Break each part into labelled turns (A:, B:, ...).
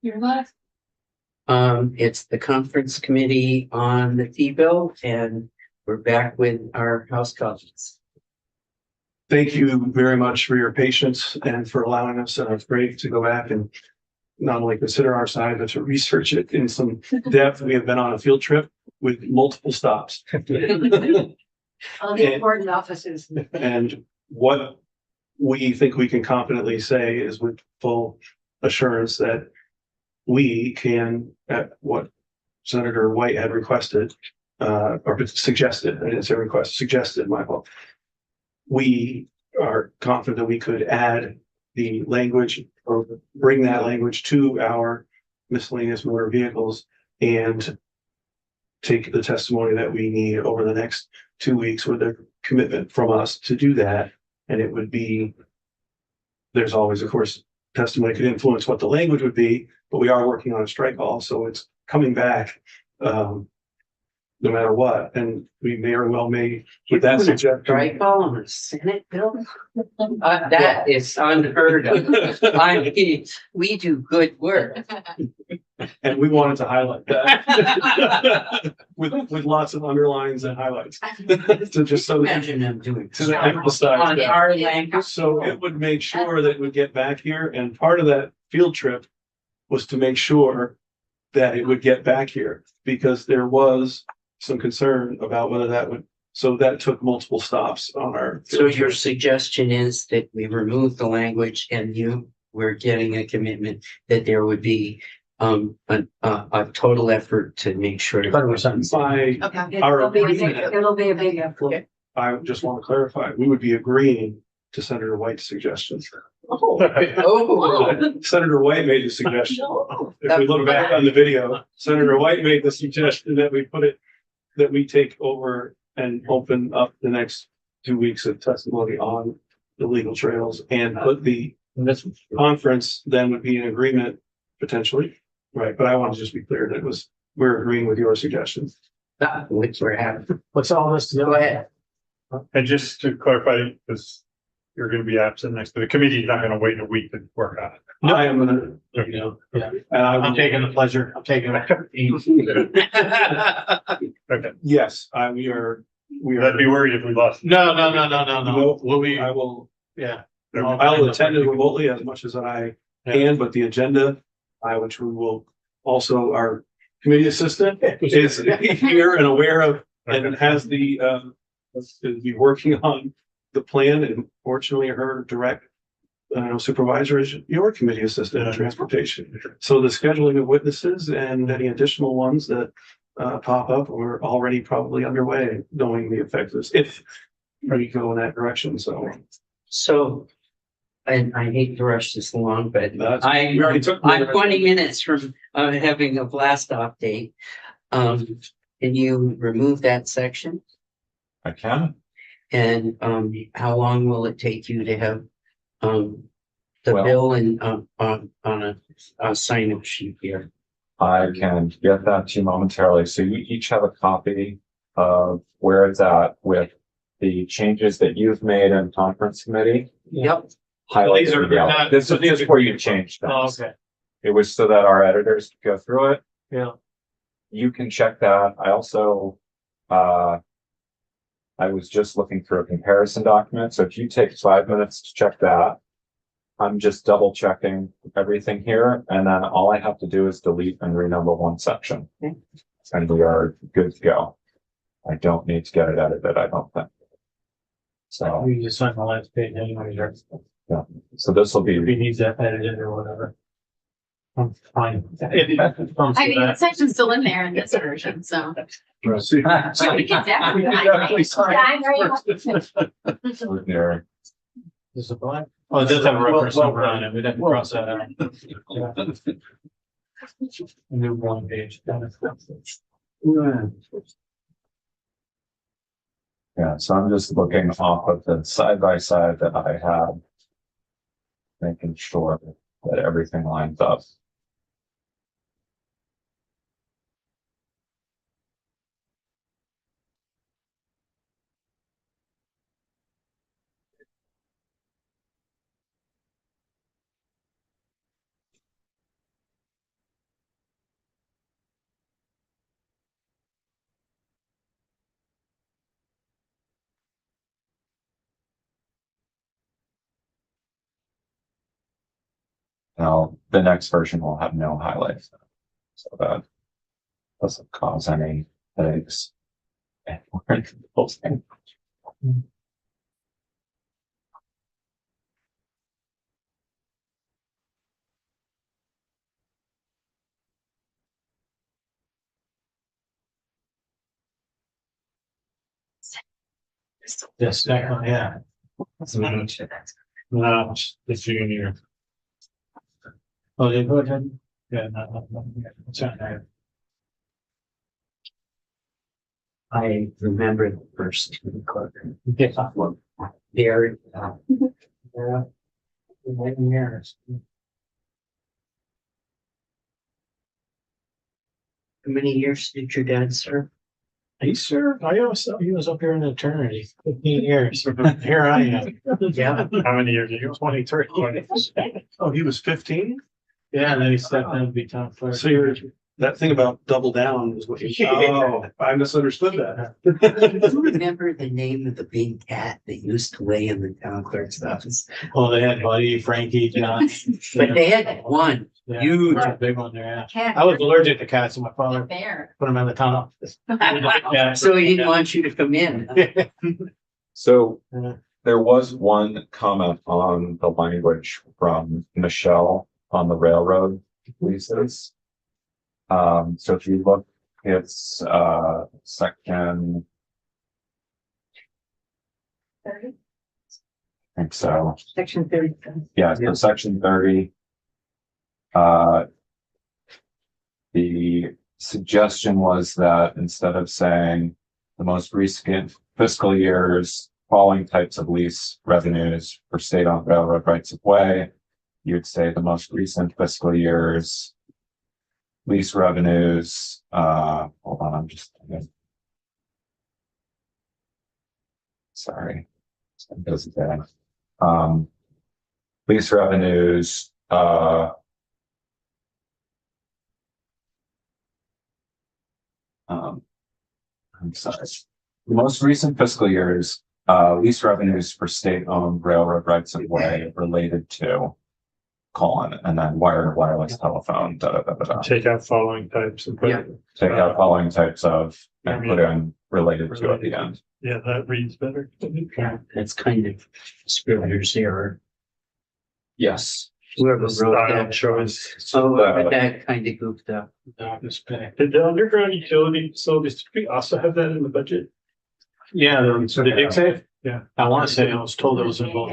A: You're live.
B: It's the conference committee on the fee bill, and we're back with our house colleagues.
C: Thank you very much for your patience and for allowing us. And it's great to go back and not only consider our side, but to research it in some depth. We have been on a field trip with multiple stops.
A: All the important offices.
C: And what we think we can confidently say is with full assurance that we can, at what Senator White had requested, or suggested, I didn't say request, suggested, my fault. We are confident that we could add the language or bring that language to our miscellaneous motor vehicles and take the testimony that we need over the next 2 weeks with a commitment from us to do that. And it would be, there's always, of course, testimony could influence what the language would be, but we are working on a strike all, so it's coming back no matter what. And we very well may, with that suggestion.
B: Strike all on a Senate bill? That is unheard of. I mean, we do good work.
C: And we wanted to highlight that with lots of underlines and highlights to just so
B: Imagine them doing
C: to emphasize
B: on
C: that.
B: our language.
C: So it would make sure that it would get back here, and part of that field trip was to make sure that it would get back here, because there was some concern about whether that would, so that took multiple stops on our.
B: So your suggestion is that we remove the language, and you were getting a commitment that there would be a total effort to make sure.
C: By
A: Okay.
C: our
A: It'll be a big,
C: agreement,
A: it'll be a big effort.
C: I just want to clarify, we would be agreeing to Senator White's suggestions.
B: Oh,
C: Senator White made the suggestion. If we look back on the video, Senator White made the suggestion that that we take over and open up the next 2 weeks of testimony on the legal trails, and put the conference then would be in agreement potentially. Right, but I want to just be clear that we're agreeing with your suggestions.
B: which we're having.
D: What's all this?
B: Go ahead.
D: And just to clarify, because you're going to be absent next, the committee is not going to wait a week to work on it.
C: No, I am gonna,
D: Yeah.
C: and
D: I'm taking the pleasure. I'm taking it. Okay.
C: yes, we are.
D: I'd be worried if we lost.
E: No.
C: Will we? I will,
E: Yeah.
C: I'll attend it remotely as much as I can, but the agenda, which we will also, our committee assistant is here and aware of, and has the, to be working on the plan, and fortunately her direct supervisor is your committee assistant in transportation. So the scheduling of witnesses and any additional ones that pop up are already probably underway, knowing the effectiveness, if we go in that direction.
B: So, and I hate to rush this along, but
C: We already took.
B: I'm 20 minutes from having a blast off date. Can you remove that section?
F: I can.
B: And how long will it take you to have the
F: Well-
B: bill and on a sign-up sheet here?
F: I can get that to you momentarily. So you each have a copy of where it's at with the changes that you've made in conference committee.
B: Yep.
C: These are
F: Highlighted in yellow.
C: not-
F: This is where you change
E: Oh,
F: things.
E: okay.
F: It was so that our editors could go through it.
E: Yeah.
F: You can check that. I also, I was just looking through a comparison document. So if you take 5 minutes to check that, I'm just double checking everything here. And then all I have to do is delete and renumber one section.
B: Okay.
F: And we are good to go. I don't need to get it edited, I don't think. So,
E: We just sign the last page anyway.
F: so this will
E: If he
F: be,
E: needs that edited or whatever. I'm fine.
A: I mean, the section's still in there in this version, so.
C: See.
A: So we can definitely. Yeah, I'm very.
F: there.
E: Is it black? Oh, it does have a reference number on it. We'd have to cross that out. New one page.
F: Yeah, so I'm just looking off of the side by side that I had. Making sure that everything lines up. Now, the next version will have no highlights. So that doesn't cause any headaches. And we're in the whole thing.
E: Yes, definitely, yeah. No, the junior. Oh, they go ahead. Yeah, no, it's on there.
B: I remember the first clerk.
E: Yeah.
B: Very,
E: Yeah. 11 years.
B: how many years did your dad serve?
E: He served, I always thought he was up here in eternity, 15 years. Here I am.
B: Yeah.
D: How many years? Are you 23?
C: Oh, he was 15?
E: Yeah, and then he stepped in to be town clerk.
C: So you're, that thing about double down is what you, oh, I misunderstood that.
B: Do you remember the name of the big cat that used to lay in the town clerk's office?
E: Oh, they had Buddy, Frankie, John.
B: But they had one
E: Yeah,
B: huge.
E: a big one there, yeah.
A: Cat.
E: I was allergic to cats, so my father
A: Bear.
E: put him in the town office. Yeah.
B: So he didn't want you to come in.
F: So
E: Yeah.
F: there was one comment on the language from Michelle on the railroad leases. So if you look, it's section,
A: 30?
F: I think so.
A: Section 30.
F: Yeah, so section 30. The suggestion was that instead of saying the most recent fiscal years, following types of lease revenues for state-owned railroad rights of way, you'd say the most recent fiscal years, lease revenues, hold on, I'm just, sorry. It doesn't say. Lease revenues, I'm sorry. The most recent fiscal years, lease revenues for state-owned railroad rights of way related to and then wired wireless telephone, da, da, da, da, da.
D: Take out following types and put,
B: Yeah.
F: Take out following types of and put in related to at the end.
D: yeah, that reads better.
B: Yeah, that's kind of Scrivener's error.
F: Yes.
B: Whoever
D: The
B: wrote
D: style
B: that.
D: choice.
B: So that kind of goofed up.
E: Office back.
D: Did the underground utility facilities, did we also have that in the budget?
E: Yeah, the dig safe?
D: Yeah.
E: I want to say I was told it was in both.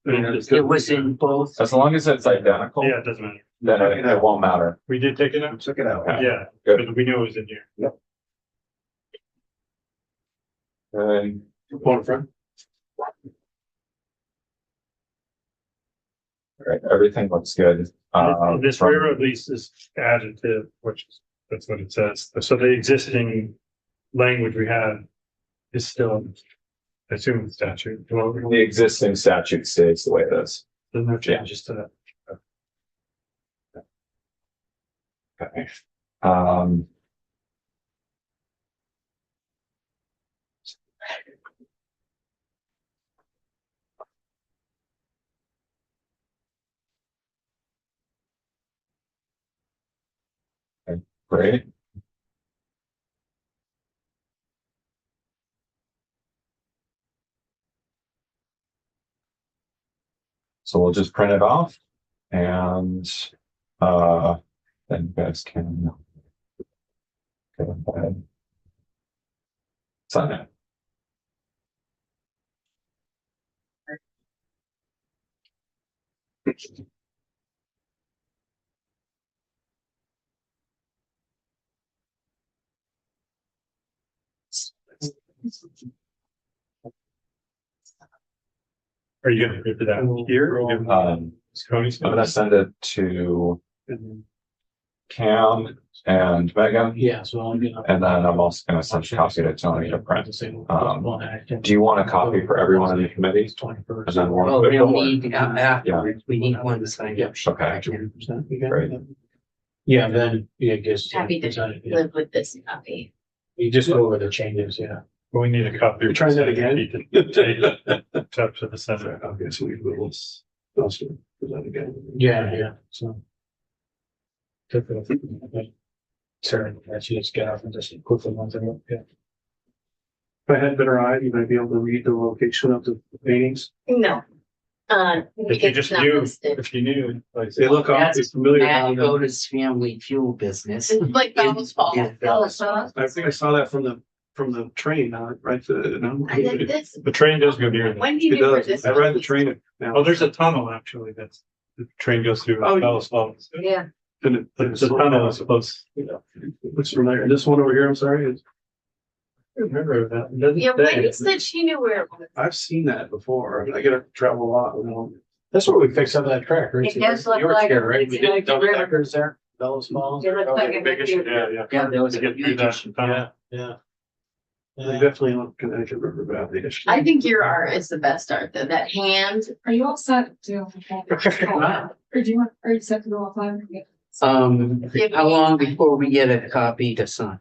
B: It was in both.
F: As long as it's identical,
D: Yeah, it doesn't matter.
F: then it won't matter.
D: We did take it out?
C: Check it out.
F: Okay.
D: Yeah,
F: Good.
D: because we knew it was in here.
F: And
C: One front.
F: right, everything looks good.
D: And this
F: from-
D: railroad lease is additive, which is, that's what it says. So the existing language we had is still, I assume the statute. Well,
F: The existing statute stays the way it is.
D: there's no changes to that.
F: Okay. Okay, great. So we'll just print it off and then you guys can go ahead. Sign it.
D: Are you gonna give it out here? Or give Scotty's
F: I'm gonna send it to Cam and Megan,
E: Yeah, so I'll get.
F: and then I'm also gonna send a copy to Tony to print. Do you want a copy for everyone in the committee?
E: 21st.
F: And then
B: Well,
F: one.
B: we'll need, afterwards, we need one to sign up. sheet.
F: Okay. Great.
E: Yeah, then, yeah, just.
A: Happy to live with this copy.
E: You just go over the changes, yeah.
D: We need a copy.
C: You're trying that again?
D: Up to the center.
C: Okay, so we will. Those are present again.
E: Yeah, so. Sorry, I should just get off and just put them on the, yeah.
C: If I had better eye, you might be able to read the location of the paintings.
A: No.
D: If you
A: It's
D: just
A: not
D: knew,
A: listed.
D: if you knew, like.
C: They look awfully
B: That's
C: familiar.
B: Matt
C: down there.
B: Goda's family fuel business.
A: It's like Bell's Falls.
B: Yeah.
A: Bell's Falls.
C: I think I saw that from the train, right?
A: I did this.
D: The train does go near that.
A: When do you
C: It
A: do
C: does.
A: this?
C: I ride the train now.
D: Oh, there's a tunnel actually that's, the train goes through
C: Oh,
D: Bellas Falls.
A: Yeah.
C: And
D: The tunnel is supposed,
C: Looks familiar. This one over here, I'm sorry, is,
D: I remember that. It doesn't
A: Yeah,
D: say.
A: Wendy said she knew where it was.
C: I've seen that before. I gotta travel a lot, you know.
E: That's where we fixed up that track, right?
A: It does look like
E: Yorkshire, right?
A: it's
E: We did
A: like a
E: double
A: river.
E: deckers there, Bellows Falls.
A: It looks like a
D: Biggest,
A: river.
D: yeah.
B: Yeah, there was
D: To
B: a
D: get through
B: huge
D: that
B: issue.
D: tunnel.
E: Yeah.
C: They definitely look Connecticut River Valley.
A: I think your art is the best art, though. That hand.
G: Are you all set to? Or do you want, are you set to go offline?
B: How long before we get a copy to sign?